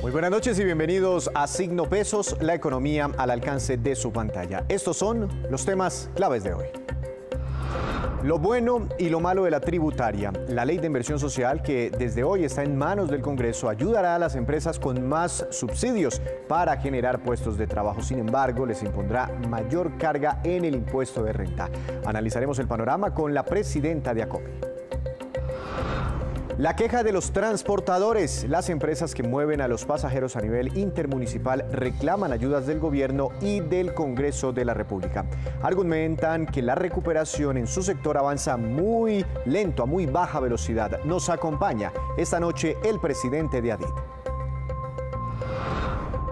Muy buenas noches y bienvenidos a Signo Pesos, la economía al alcance de su pantalla. Estos son los temas claves de hoy. Lo bueno y lo malo de la tributaria. La ley de inversión social que desde hoy está en manos del Congreso ayudará a las empresas con más subsidios para generar puestos de trabajo. Sin embargo, les impondrá mayor carga en el impuesto de renta. Analizaremos el panorama con la presidenta de ACOPI. La queja de los transportadores. Las empresas que mueven a los pasajeros a nivel intermunicipal reclaman ayudas del gobierno y del Congreso de la República. Argumentan que la recuperación en su sector avanza muy lento, a muy baja velocidad. Nos acompaña esta noche el presidente de ADIT.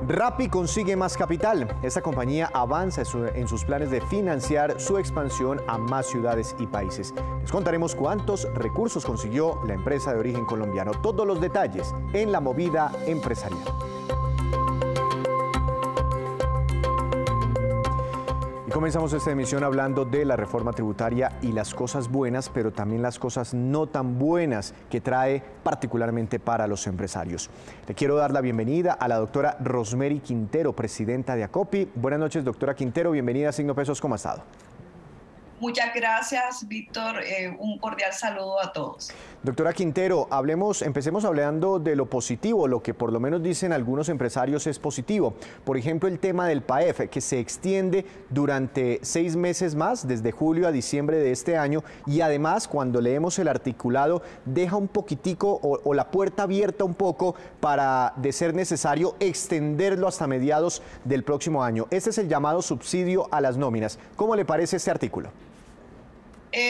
Rappi consigue más capital. Esta compañía avanza en sus planes de financiar su expansión a más ciudades y países. Les contaremos cuántos recursos consiguió la empresa de origen colombiano. Todos los detalles en la movida empresarial. Comenzamos esta emisión hablando de la reforma tributaria y las cosas buenas, pero también las cosas no tan buenas que trae particularmente para los empresarios. Le quiero dar la bienvenida a la doctora Rosemary Quintero, presidenta de ACOPI. Buenas noches, doctora Quintero, bienvenida a Signo Pesos, ¿cómo ha estado? Muchas gracias, Víctor. Un cordial saludo a todos. Doctora Quintero, empecemos hablando de lo positivo, lo que por lo menos dicen algunos empresarios es positivo. Por ejemplo, el tema del PAEF, que se extiende durante 6 meses más, desde julio a diciembre de este año, y además, cuando leemos el articulado, deja un poquitico o la puerta abierta un poco para, de ser necesario, extenderlo hasta mediados del próximo año. Este es el llamado subsidio a las nóminas. ¿Cómo le parece este artículo?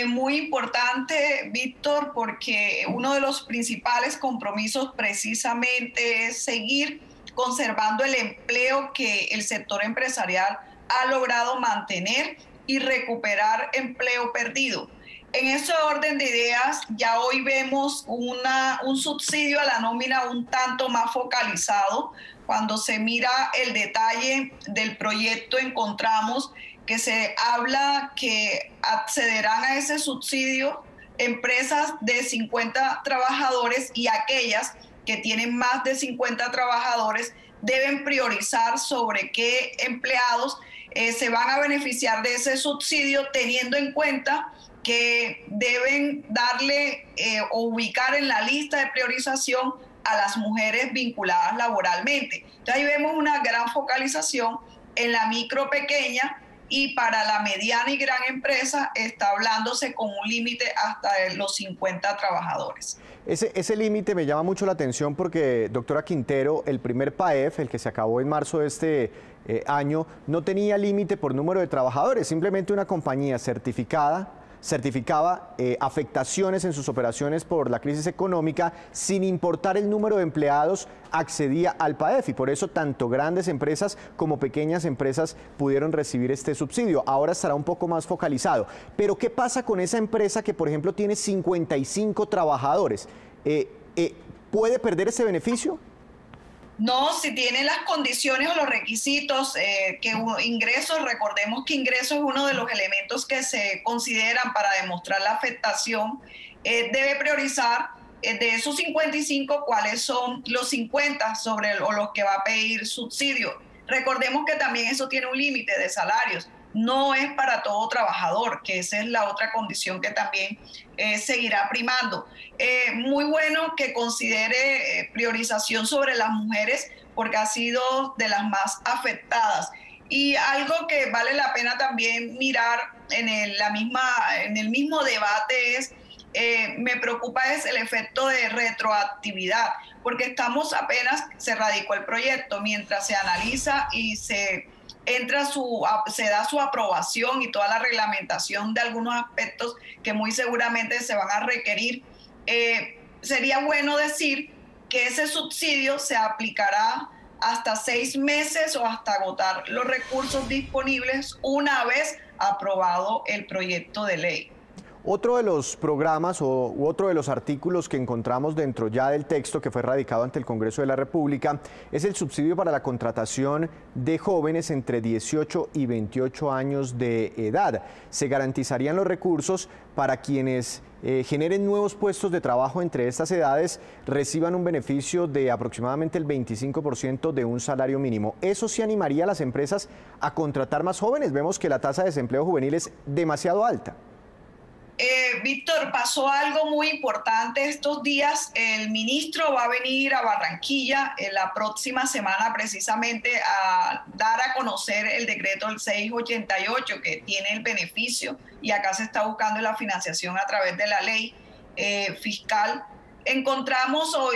Muy importante, Víctor, porque uno de los principales compromisos precisamente es seguir conservando el empleo que el sector empresarial ha logrado mantener y recuperar empleo perdido. En ese orden de ideas, ya hoy vemos un subsidio a la nómina un tanto más focalizado. Cuando se mira el detalle del proyecto, encontramos que se habla que accederán a ese subsidio empresas de 50 trabajadores y aquellas que tienen más de 50 trabajadores deben priorizar sobre qué empleados se van a beneficiar de ese subsidio, teniendo en cuenta que deben darle o ubicar en la lista de priorización a las mujeres vinculadas laboralmente. Entonces ahí vemos una gran focalización en la micro, pequeña, y para la mediana y gran empresa está hablándose con un límite hasta de los 50 trabajadores. Ese límite me llama mucho la atención porque, doctora Quintero, el primer PAEF, el que se acabó en marzo de este año, no tenía límite por número de trabajadores, simplemente una compañía certificaba afectaciones en sus operaciones por la crisis económica, sin importar el número de empleados, accedía al PAEF, y por eso tanto grandes empresas como pequeñas empresas pudieron recibir este subsidio. Ahora estará un poco más focalizado. Pero ¿qué pasa con esa empresa que, por ejemplo, tiene 55 trabajadores? ¿Puede perder ese beneficio? No, si tiene las condiciones o los requisitos ingresos, recordemos que ingresos es uno de los elementos que se consideran para demostrar la afectación, debe priorizar de esos 55 cuáles son los 50 o los que va a pedir subsidio. Recordemos que también eso tiene un límite de salarios. No es para todo trabajador, que esa es la otra condición que también seguirá primando. Muy bueno que considere priorización sobre las mujeres porque ha sido de las más afectadas. Y algo que vale la pena también mirar en el mismo debate es, me preocupa es el efecto de retroactividad, porque se radicó el proyecto, mientras se analiza y se da su aprobación y toda la reglamentación de algunos aspectos que muy seguramente se van a requerir. Sería bueno decir que ese subsidio se aplicará hasta 6 meses o hasta agotar los recursos disponibles una vez aprobado el proyecto de ley. Otro de los programas u otro de los artículos que encontramos dentro ya del texto que fue radicado ante el Congreso de la República es el subsidio para la contratación de jóvenes entre 18 y 28 años de edad. Se garantizarían los recursos para quienes generen nuevos puestos de trabajo entre estas edades, reciban un beneficio de aproximadamente el 25% de un salario mínimo. ¿Eso sí animaría a las empresas a contratar más jóvenes? Vemos que la tasa de desempleo juvenil es demasiado alta. Víctor, pasó algo muy importante estos días. El ministro va a venir a Barranquilla en la próxima semana precisamente a dar a conocer el decreto del 688 que tiene el beneficio, y acá se está buscando la financiación a través de la ley fiscal.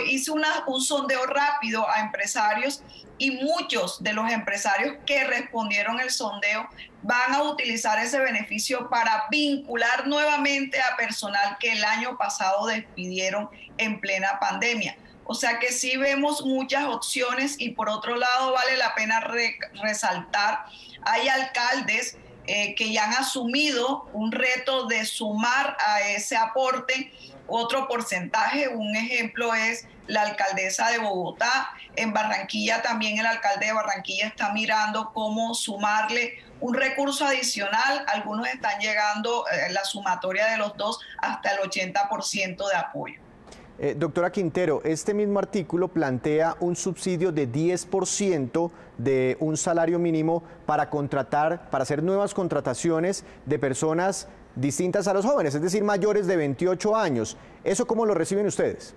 Hice un sondeo rápido a empresarios y muchos de los empresarios que respondieron el sondeo van a utilizar ese beneficio para vincular nuevamente a personal que el año pasado despidieron en plena pandemia. O sea que sí vemos muchas opciones, y por otro lado vale la pena resaltar, hay alcaldes que ya han asumido un reto de sumar a ese aporte otro porcentaje. Un ejemplo es la alcaldesa de Bogotá. En Barranquilla también el alcalde de Barranquilla está mirando cómo sumarle un recurso adicional. Algunos están llegando, la sumatoria de los dos, hasta el 80% de apoyo. Doctora Quintero, este mismo artículo plantea un subsidio de 10% de un salario mínimo para hacer nuevas contrataciones de personas distintas a los jóvenes, es decir, mayores de 28 años. ¿Eso cómo lo reciben ustedes?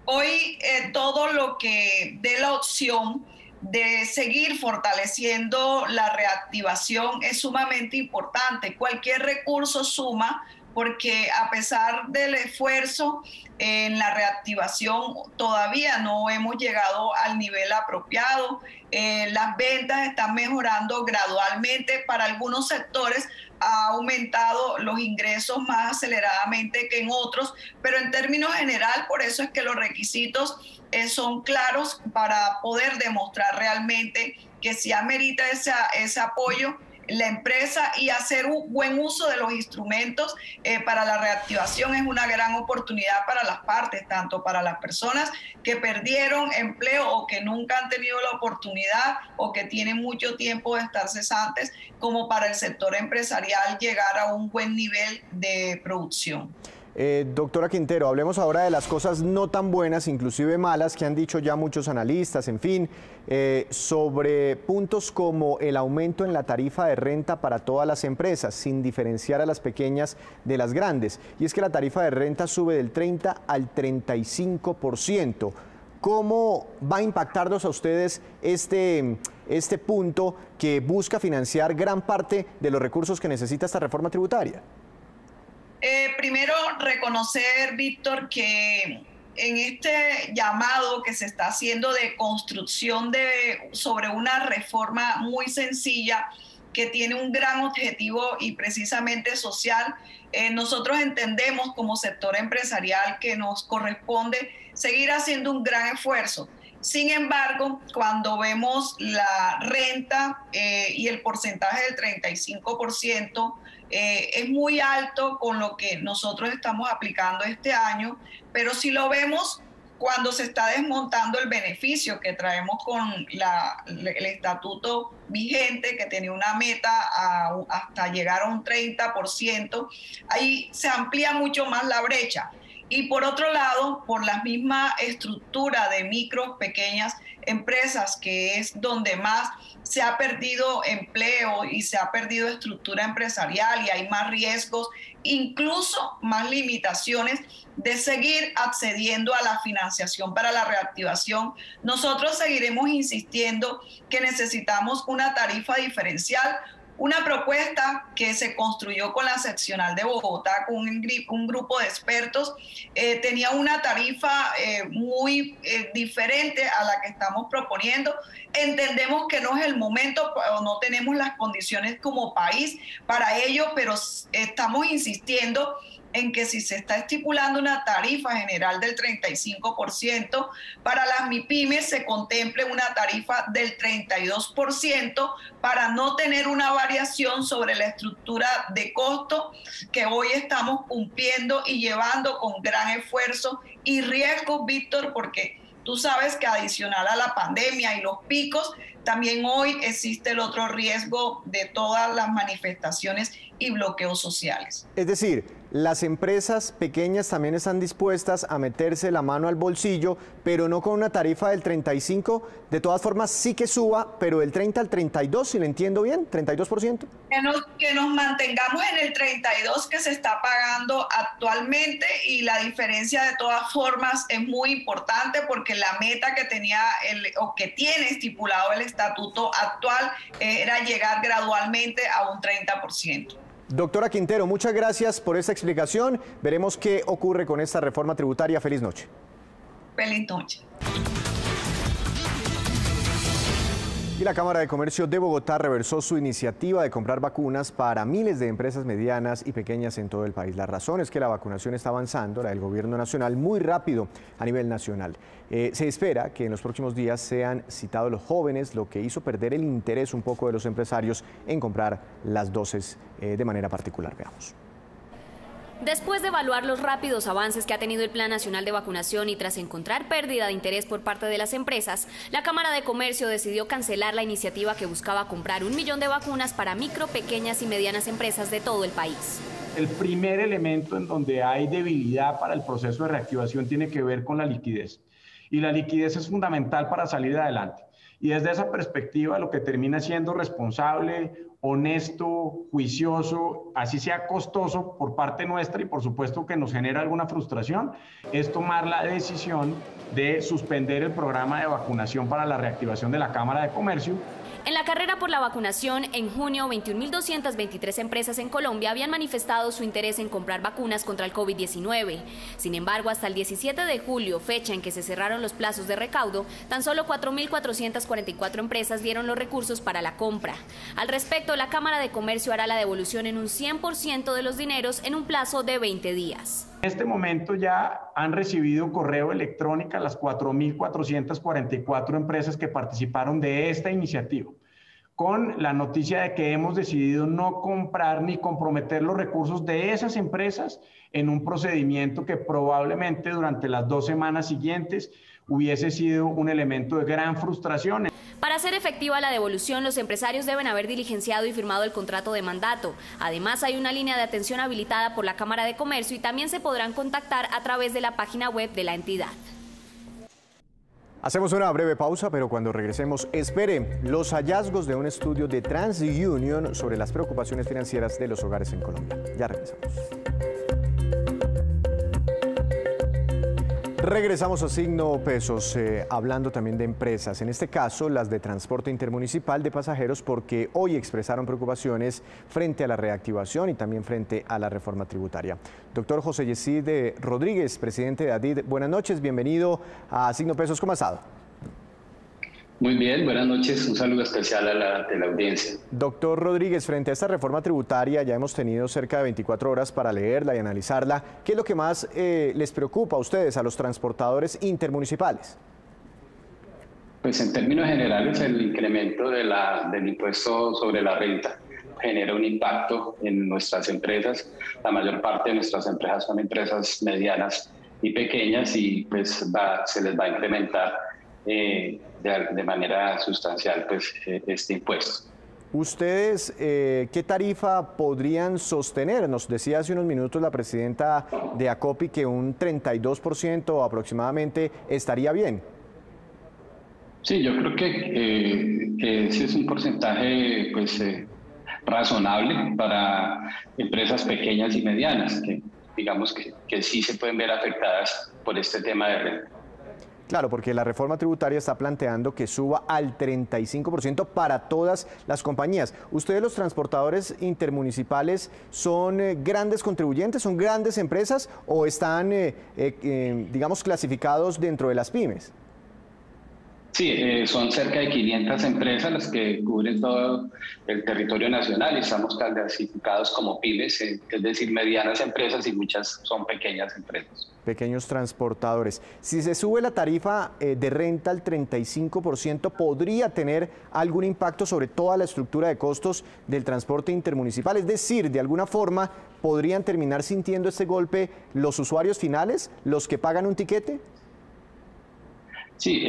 Hoy todo lo que dé la opción de seguir fortaleciendo la reactivación es sumamente importante. Cualquier recurso suma, porque a pesar del esfuerzo en la reactivación todavía no hemos llegado al nivel apropiado. Las ventas están mejorando gradualmente. Para algunos sectores ha aumentado los ingresos más aceleradamente que en otros, pero en términos general, por eso es que los requisitos son claros para poder demostrar realmente que sí amerita ese apoyo la empresa, y hacer un buen uso de los instrumentos para la reactivación es una gran oportunidad para las partes, tanto para las personas que perdieron empleo o que nunca han tenido la oportunidad o que tienen mucho tiempo de estar cesantes, como para el sector empresarial llegar a un buen nivel de producción. Doctora Quintero, hablemos ahora de las cosas no tan buenas, inclusive malas, que han dicho ya muchos analistas, en fin, sobre puntos como el aumento en la tarifa de renta para todas las empresas, sin diferenciar a las pequeñas de las grandes. Y es que la tarifa de renta sube del 30 al 35%. ¿Cómo va a impactarlos a ustedes este punto que busca financiar gran parte de los recursos que necesita esta reforma tributaria? Primero, reconocer, Víctor, que en este llamado que se está haciendo de construcción sobre una reforma muy sencilla que tiene un gran objetivo y precisamente social, nosotros entendemos como sector empresarial que nos corresponde seguir haciendo un gran esfuerzo. Sin embargo, cuando vemos la renta y el porcentaje del 35%, es muy alto con lo que nosotros estamos aplicando este año, pero si lo vemos cuando se está desmontando el beneficio que traemos con el estatuto vigente, que tenía una meta hasta llegar a un 30%, ahí se amplía mucho más la brecha. Y por otro lado, por la misma estructura de micro, pequeñas empresas, que es donde más se ha perdido empleo y se ha perdido estructura empresarial, y hay más riesgos, incluso más limitaciones de seguir accediendo a la financiación para la reactivación, nosotros seguiremos insistiendo que necesitamos una tarifa diferencial. Una propuesta que se construyó con la seccional de Bogotá, con un grupo de expertos, tenía una tarifa muy diferente a la que estamos proponiendo. Entendemos que no es el momento o no tenemos las condiciones como país para ello, pero estamos insistiendo en que si se está estipulando una tarifa general del 35%, para las MIPYMES se contemple una tarifa del 32% para no tener una variación sobre la estructura de costo que hoy estamos cumpliendo y llevando con gran esfuerzo y riesgo, Víctor, porque tú sabes que adicional a la pandemia y los picos, también hoy existe el otro riesgo de todas las manifestaciones y bloqueos sociales. Es decir, las empresas pequeñas también están dispuestas a meterse la mano al bolsillo, pero no con una tarifa del 35%. De todas formas, sí que suba, pero del 30 al 32%, si lo entiendo bien, 32%. Que nos mantengamos en el 32% que se está pagando actualmente, y la diferencia de todas formas es muy importante porque la meta que tenía o que tiene estipulado el estatuto actual era llegar gradualmente a un 30%. Doctora Quintero, muchas gracias por esta explicación. Veremos qué ocurre con esta reforma tributaria. Feliz noche. Feliz noche. Y la Cámara de Comercio de Bogotá reversó su iniciativa de comprar vacunas para miles de empresas medianas y pequeñas en todo el país. La razón es que la vacunación está avanzando, la del gobierno nacional, muy rápido a nivel nacional. Se espera que en los próximos días sean citados los jóvenes, lo que hizo perder el interés un poco de los empresarios en comprar las dosis de manera particular. Veamos. Después de evaluar los rápidos avances que ha tenido el Plan Nacional de Vacunación y tras encontrar pérdida de interés por parte de las empresas, la Cámara de Comercio decidió cancelar la iniciativa que buscaba comprar 1 millón de vacunas para micro, pequeñas y medianas empresas de todo el país. El primer elemento en donde hay debilidad para el proceso de reactivación tiene que ver con la liquidez. Y la liquidez es fundamental para salir adelante. Y desde esa perspectiva, lo que termina siendo responsable, honesto, juicioso, así sea costoso por parte nuestra y por supuesto que nos genera alguna frustración, es tomar la decisión de suspender el programa de vacunación para la reactivación de la Cámara de Comercio. En la carrera por la vacunación, en junio, 21.223 empresas en Colombia habían manifestado su interés en comprar vacunas contra el COVID-19. Sin embargo, hasta el 17 de julio, fecha en que se cerraron los plazos de recaudo, tan solo 4.444 empresas dieron los recursos para la compra. Al respecto, la Cámara de Comercio hará la devolución en un 100% de los dineros en un plazo de 20 días. En este momento ya han recibido correo electrónico las 4.444 empresas que participaron de esta iniciativa, con la noticia de que hemos decidido no comprar ni comprometer los recursos de esas empresas en un procedimiento que probablemente durante las 2 semanas siguientes hubiese sido un elemento de gran frustración. Para hacer efectiva la devolución, los empresarios deben haber diligenciado y firmado el contrato de mandato. Además, hay una línea de atención habilitada por la Cámara de Comercio y también se podrán contactar a través de la página web de la entidad. Hacemos una breve pausa, pero cuando regresemos, espere los hallazgos de un estudio de TransUnion sobre las preocupaciones financieras de los hogares en Colombia. Ya regresamos. Regresamos a Signo Pesos, hablando también de empresas, en este caso las de transporte intermunicipal de pasajeros, porque hoy expresaron preocupaciones frente a la reactivación y también frente a la reforma tributaria. Doctor José Yesid Rodríguez, presidente de ADID, buenas noches, bienvenido a Signo Pesos, ¿cómo ha estado? Muy bien, buenas noches, un saludo especial a la audiencia. Doctor Rodríguez, frente a esta reforma tributaria ya hemos tenido cerca de 24 horas para leerla y analizarla. ¿Qué es lo que más les preocupa a ustedes, a los transportadores intermunicipales? Pues en términos generales el incremento del impuesto sobre la renta genera un impacto en nuestras empresas. La mayor parte de nuestras empresas son empresas medianas y pequeñas y pues se les va a incrementar de manera sustancial pues, este impuesto. ¿Ustedes qué tarifa podrían sostener? Nos decía hace unos minutos la presidenta de ACOPI que un 32% aproximadamente estaría bien. Sí, yo creo que ese es un porcentaje pues, razonable para empresas pequeñas y medianas, que digamos que sí se pueden ver afectadas por este tema de renta. Claro, porque la reforma tributaria está planteando que suba al 35% para todas las compañías. ¿Ustedes, los transportadores intermunicipales, son grandes contribuyentes, son grandes empresas o están, digamos, clasificados dentro de las pymes? Sí, son cerca de 500 empresas las que cubren todo el territorio nacional y estamos clasificados como pymes, es decir, medianas empresas y muchas son pequeñas empresas. Pequeños transportadores. Si se sube la tarifa de renta al 35%, ¿podría tener algún impacto sobre toda la estructura de costos del transporte intermunicipal? Es decir, de alguna forma, ¿podrían terminar sintiendo este golpe los usuarios finales, los que pagan un tiquete? Sí,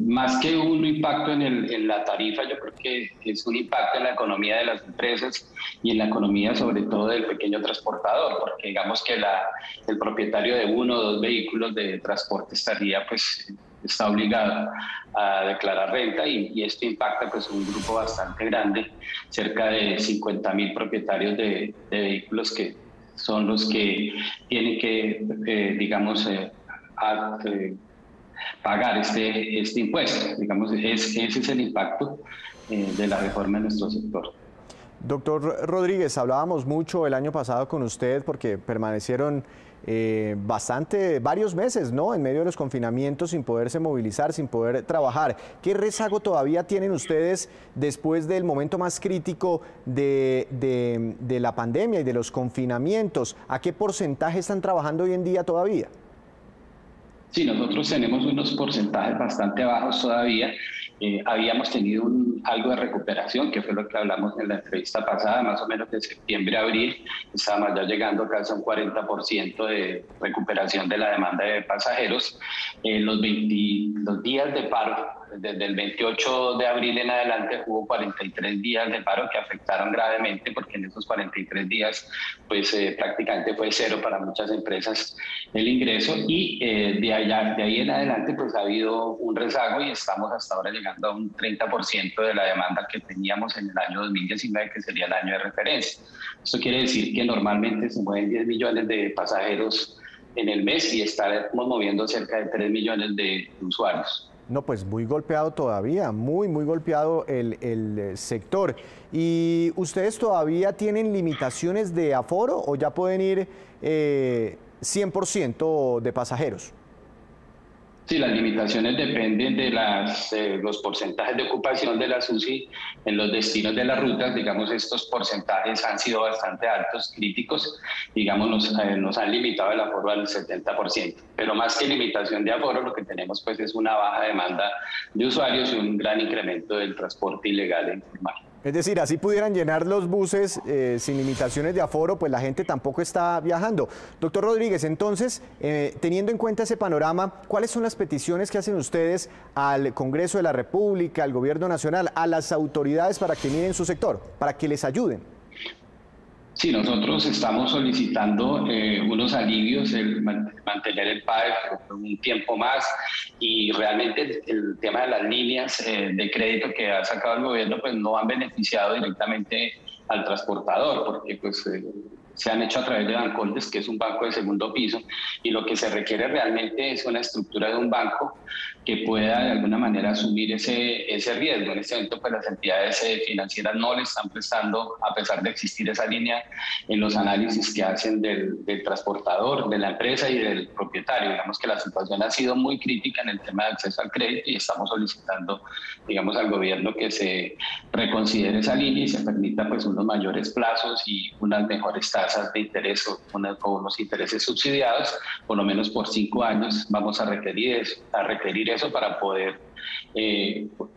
más que un impacto en la tarifa, yo creo que es un impacto en la economía de las empresas y en la economía sobre todo del pequeño transportador, porque digamos que el propietario de uno o dos vehículos de transporte está obligado a declarar renta y esto impacta pues un grupo bastante grande, cerca de 50.000 propietarios de vehículos que son los que tienen que, pagar este impuesto. Digamos, ese es el impacto de la reforma en nuestro sector. Doctor Rodríguez, hablábamos mucho el año pasado con usted porque permanecieron varios meses, ¿no?, en medio de los confinamientos sin poderse movilizar, sin poder trabajar. ¿Qué rezago todavía tienen ustedes después del momento más crítico de la pandemia y de los confinamientos? ¿A qué porcentaje están trabajando hoy en día todavía? Sí, nosotros tenemos unos porcentajes bastante bajos todavía. Habíamos tenido algo de recuperación, que fue lo que hablamos en la entrevista pasada, más o menos de septiembre a abril. Estábamos ya llegando casi a un 40% de recuperación de la demanda de pasajeros. Los días de paro, desde el 28 de abril en adelante, hubo 43 días de paro que afectaron gravemente, porque en esos 43 días prácticamente fue cero para muchas empresas el ingreso, y de ahí en adelante pues ha habido un rezago y estamos hasta ahora llegando a un 30% de la demanda que teníamos en el año 2019, que sería el año de referencia. Esto quiere decir que normalmente se mueven 10 millones de pasajeros en el mes y estamos moviendo cerca de 3 millones de usuarios. No, pues muy golpeado todavía, muy golpeado el sector. ¿Y ustedes todavía tienen limitaciones de aforo o ya pueden ir 100% de pasajeros? Sí, las limitaciones dependen de los porcentajes de ocupación de las UCI en los destinos de las rutas. Digamos, estos porcentajes han sido bastante altos, críticos. Digamos, nos han limitado el aforo al 70%. Pero más que limitación de aforo, lo que tenemos pues es una baja demanda de usuarios y un gran incremento del transporte ilegal e informal. Es decir, así pudieran llenar los buses sin limitaciones de aforo, pues la gente tampoco está viajando. Doctor Rodríguez, entonces, teniendo en cuenta ese panorama, ¿cuáles son las peticiones que hacen ustedes al Congreso de la República, al Gobierno Nacional, a las autoridades para que miren su sector, para que les ayuden? Sí, nosotros estamos solicitando unos alivios, mantener el PAE por un tiempo más, y realmente el tema de las líneas de crédito que ha sacado el gobierno pues no han beneficiado directamente al transportador, porque pues se han hecho a través de Bancoldes, que es un banco de segundo piso, y lo que se requiere realmente es una estructura de un banco que pueda de alguna manera asumir ese riesgo. En este momento pues las entidades financieras no le están prestando, a pesar de existir esa línea en los análisis que hacen del transportador, de la empresa y del propietario. Digamos que la situación ha sido muy crítica en el tema de acceso al crédito y estamos solicitando, digamos, al gobierno que se reconsidere esa línea y se permita pues unos mayores plazos y unas mejores tasas de interés o unos intereses subsidiados, por lo menos por 5 años. Vamos a requerir eso para poder,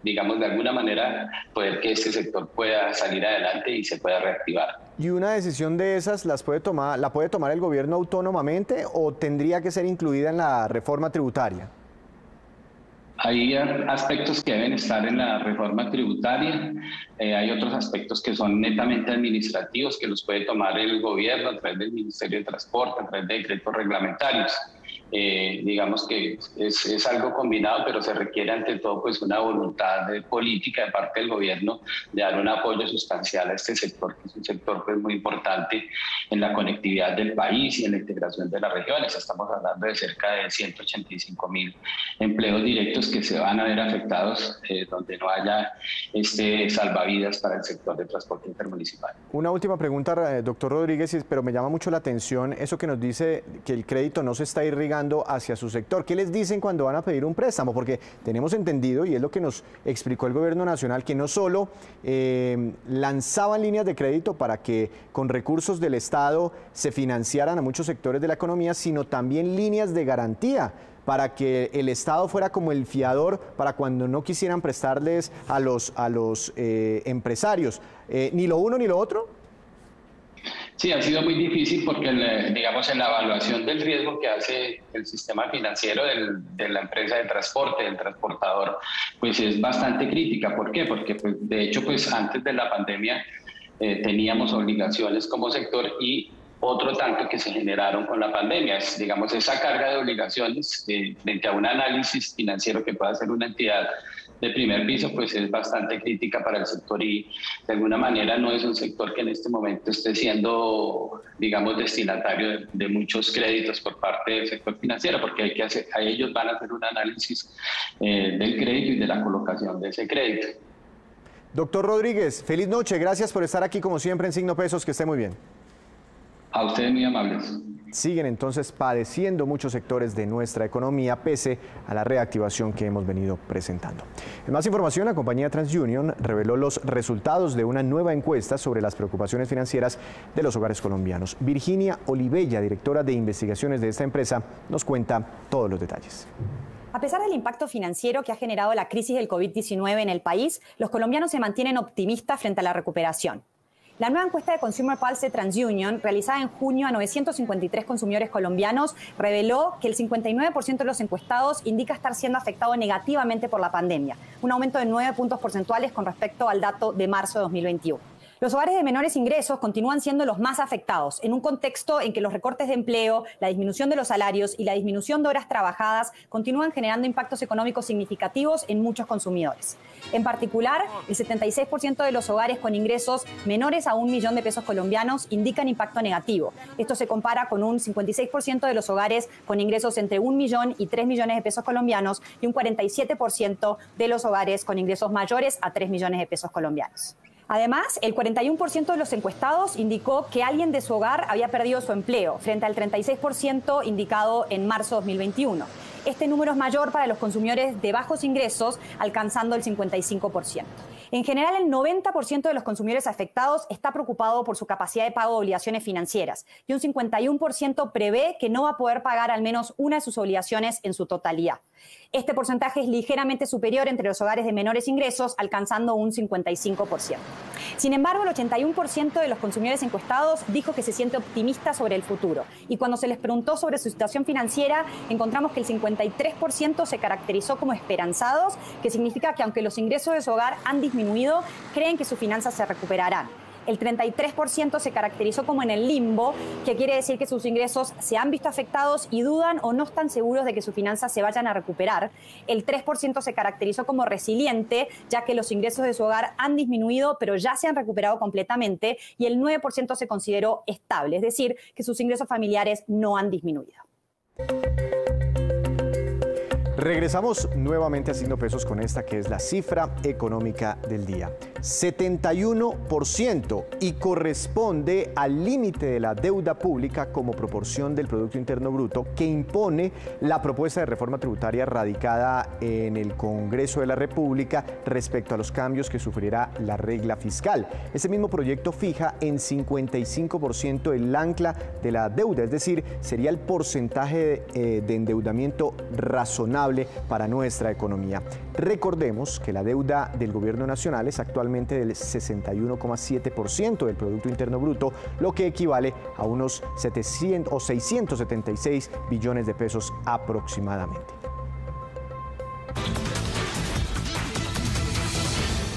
digamos, de alguna manera, poder que este sector pueda salir adelante y se pueda reactivar. ¿Y una decisión de esas la puede tomar el gobierno autónomamente o tendría que ser incluida en la reforma tributaria? Hay aspectos que deben estar en la reforma tributaria, hay otros aspectos que son netamente administrativos que los puede tomar el gobierno a través del Ministerio de Transporte, a través de decretos reglamentarios. Digamos que es algo combinado, pero se requiere ante todo pues una voluntad política de parte del gobierno de dar un apoyo sustancial a este sector, que es un sector pues muy importante en la conectividad del país y en la integración de las regiones. Estamos hablando de cerca de 185.000 empleos directos que se van a ver afectados donde no haya salvavidas para el sector de transporte intermunicipal. Una última pregunta, doctor Rodríguez, pero me llama mucho la atención eso que nos dice que el crédito no se está irrigando llegando hacia su sector. ¿Qué les dicen cuando van a pedir un préstamo? Porque tenemos entendido, y es lo que nos explicó el gobierno nacional, que no solo lanzaban líneas de crédito para que con recursos del Estado se financiaran a muchos sectores de la economía, sino también líneas de garantía para que el Estado fuera como el fiador para cuando no quisieran prestarles a los empresarios. ¿Ni lo uno ni lo otro? Sí, ha sido muy difícil porque, digamos, en la evaluación del riesgo que hace el sistema financiero de la empresa de transporte, del transportador, pues es bastante crítica. ¿Por qué? Porque, pues, de hecho, pues antes de la pandemia teníamos obligaciones como sector y otro tanto que se generaron con la pandemia. Es, digamos, esa carga de obligaciones frente a un análisis financiero que pueda hacer una entidad de primer piso, pues es bastante crítica para el sector y de alguna manera no es un sector que en este momento esté siendo, digamos, destinatario de muchos créditos por parte del sector financiero, porque ellos van a hacer un análisis del crédito y de la colocación de ese crédito. Doctor Rodríguez, feliz noche, gracias por estar aquí como siempre en Signo Pesos, que esté muy bien. A ustedes muy amables. Siguen entonces padeciendo muchos sectores de nuestra economía pese a la reactivación que hemos venido presentando. En más información, la compañía TransUnion reveló los resultados de una nueva encuesta sobre las preocupaciones financieras de los hogares colombianos. Virginia Olivella, directora de investigaciones de esta empresa, nos cuenta todos los detalles. A pesar del impacto financiero que ha generado la crisis del COVID-19 en el país, los colombianos se mantienen optimistas frente a la recuperación. La nueva encuesta de Consumer Pulse de TransUnion, realizada en junio a 953 consumidores colombianos, reveló que el 59% de los encuestados indica estar siendo afectado negativamente por la pandemia, un aumento de 9 puntos porcentuales con respecto al dato de marzo de 2021. Los hogares de menores ingresos continúan siendo los más afectados, en un contexto en que los recortes de empleo, la disminución de los salarios y la disminución de horas trabajadas continúan generando impactos económicos significativos en muchos consumidores. En particular, el 76% de los hogares con ingresos menores a $1 millón de pesos colombianos indican impacto negativo. Esto se compara con un 56% de los hogares con ingresos entre 1 millón y 3 millones de pesos colombianos y un 47% de los hogares con ingresos mayores a 3 millones de pesos colombianos. Además, el 41% de los encuestados indicó que alguien de su hogar había perdido su empleo, frente al 36% indicado en marzo de 2021. Este número es mayor para los consumidores de bajos ingresos, alcanzando el 55%. En general, el 90% de los consumidores afectados está preocupado por su capacidad de pago de obligaciones financieras y un 51% prevé que no va a poder pagar al menos una de sus obligaciones en su totalidad. Este porcentaje es ligeramente superior entre los hogares de menores ingresos, alcanzando un 55%. Sin embargo, el 81% de los consumidores encuestados dijo que se siente optimista sobre el futuro. Y cuando se les preguntó sobre su situación financiera, encontramos que el 53% se caracterizó como esperanzados, que significa que aunque los ingresos de su hogar han disminuido, creen que sus finanzas se recuperarán. El 33% se caracterizó como en el limbo, que quiere decir que sus ingresos se han visto afectados y dudan o no están seguros de que sus finanzas se vayan a recuperar. El 3% se caracterizó como resiliente, ya que los ingresos de su hogar han disminuido, pero ya se han recuperado completamente. Y el 9% se consideró estable, es decir, que sus ingresos familiares no han disminuido. Regresamos nuevamente a Signo Pesos con esta que es la cifra económica del día. 71% y corresponde al límite de la deuda pública como proporción del Producto Interno Bruto que impone la propuesta de reforma tributaria radicada en el Congreso de la República respecto a los cambios que sufrirá la regla fiscal. Ese mismo proyecto fija en 55% el ancla de la deuda, es decir, sería el porcentaje de endeudamiento razonable para nuestra economía. Recordemos que la deuda del gobierno nacional es actualmente del 61,7% del Producto Interno Bruto, lo que equivale a unos 676 billones de pesos aproximadamente.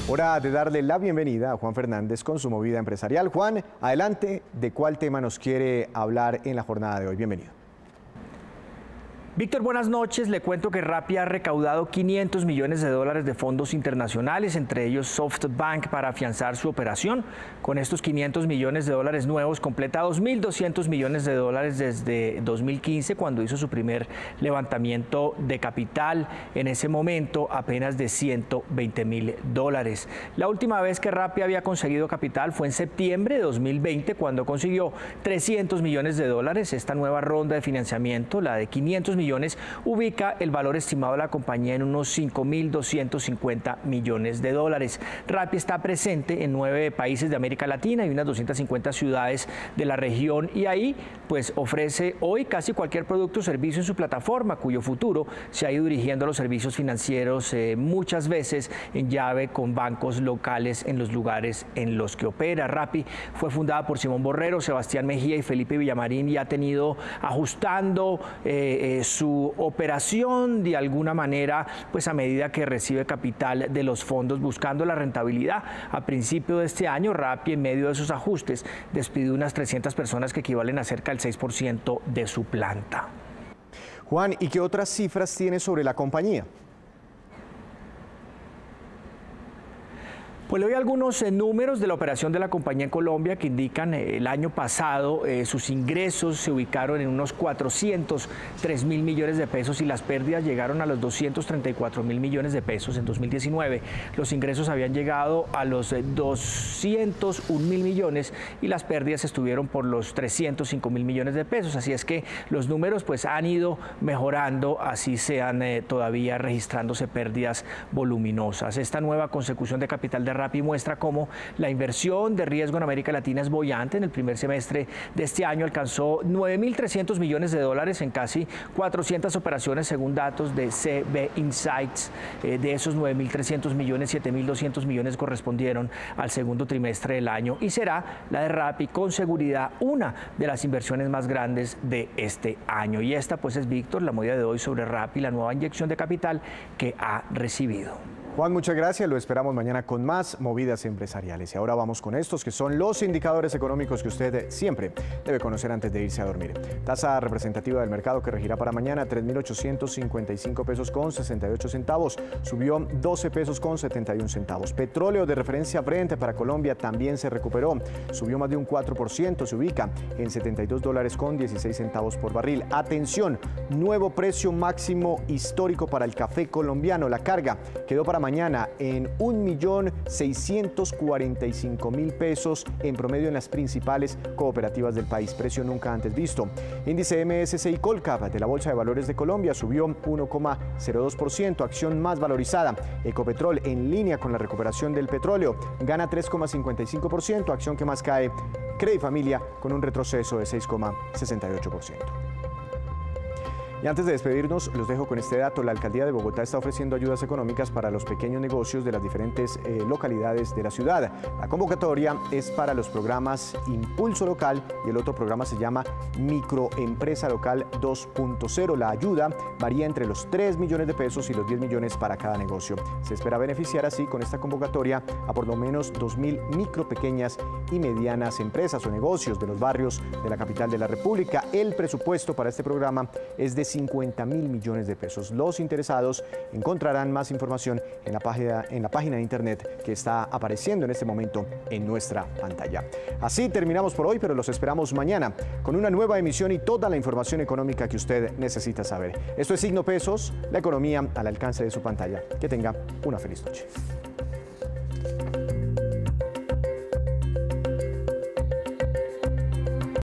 Hora de darle la bienvenida a Juan Fernández con su movida empresarial. Juan, adelante, ¿de cuál tema nos quiere hablar en la jornada de hoy? Bienvenido. Víctor, buenas noches. Le cuento que Rappi ha recaudado $500 millones de fondos internacionales, entre ellos SoftBank, para afianzar su operación. Con estos $500 millones nuevos, completa $2.200 millones desde 2015, cuando hizo su primer levantamiento de capital. En ese momento, apenas de $120.000. La última vez que Rappi había conseguido capital fue en septiembre de 2020, cuando consiguió $300 millones. Esta nueva ronda de financiamiento, la de $500 millones, ubica el valor estimado de la compañía en unos $5.250 millones. Rappi está presente en 9 países de América Latina y unas 250 ciudades de la región, y ahí pues ofrece hoy casi cualquier producto o servicio en su plataforma, cuyo futuro se ha ido dirigiendo a los servicios financieros, muchas veces en llave con bancos locales en los lugares en los que opera. Rappi fue fundada por Simón Borrero, Sebastián Mejía y Felipe Villamarín, y ha tenido ajustando su operación de alguna manera, pues a medida que recibe capital de los fondos, buscando la rentabilidad. A principio de este año, Rappi, en medio de esos ajustes, despidió unas 300 personas, que equivalen a cerca del 6% de su planta. Juan, ¿y qué otras cifras tiene sobre la compañía? Pues le doy algunos números de la operación de la compañía en Colombia, que indican el año pasado sus ingresos se ubicaron en unos 403.000 millones de pesos y las pérdidas llegaron a los 234.000 millones de pesos. En 2019 los ingresos habían llegado a los 201.000 millones y las pérdidas estuvieron por los 305.000 millones de pesos. Así es que los números pues han ido mejorando, así sean todavía registrándose pérdidas voluminosas. Esta nueva consecución de capital de Rappi muestra cómo la inversión de riesgo en América Latina es boyante. En el primer semestre de este año alcanzó $9.300 millones en casi 400 operaciones, según datos de CB Insights. De esos 9.300 millones, 7.200 millones correspondieron al segundo trimestre del año, y será la de Rappi con seguridad una de las inversiones más grandes de este año. Y esta pues es, Víctor, la movida de hoy sobre Rappi, la nueva inyección de capital que ha recibido. Juan, muchas gracias. Lo esperamos mañana con más movidas empresariales. Y ahora vamos con estos, que son los indicadores económicos que usted siempre debe conocer antes de irse a dormir. Tasa representativa del mercado que regirá para mañana, 3.855 pesos con 68 centavos. Subió 12 pesos con 71 centavos. Petróleo de referencia Brent para Colombia también se recuperó. Subió más de un 4%, se ubica en $72 con 16 centavos por barril. Atención, nuevo precio máximo histórico para el café colombiano. La carga quedó para mañana en 1.645.000 pesos en promedio en las principales cooperativas del país, precio nunca antes visto. Índice MSCI Colcap de la Bolsa de Valores de Colombia subió 1,02%, acción más valorizada. Ecopetrol, en línea con la recuperación del petróleo, gana 3,55%, acción que más cae. Credifamilia con un retroceso de 6,68%. Y antes de despedirnos, los dejo con este dato. La Alcaldía de Bogotá está ofreciendo ayudas económicas para los pequeños negocios de las diferentes localidades de la ciudad. La convocatoria es para los programas Impulso Local y el otro programa se llama Microempresa Local 2.0. La ayuda varía entre los 3 millones de pesos y los 10 millones para cada negocio. Se espera beneficiar así con esta convocatoria a por lo menos 2.000 micro, pequeñas y medianas empresas o negocios de los barrios de la capital de la República. El presupuesto para este programa es de 50.000 millones de pesos. Los interesados encontrarán más información en la página de internet que está apareciendo en este momento en nuestra pantalla. Así terminamos por hoy, pero los esperamos mañana con una nueva emisión y toda la información económica que usted necesita saber. Esto es Signo Pesos, la economía al alcance de su pantalla. Que tenga una feliz noche.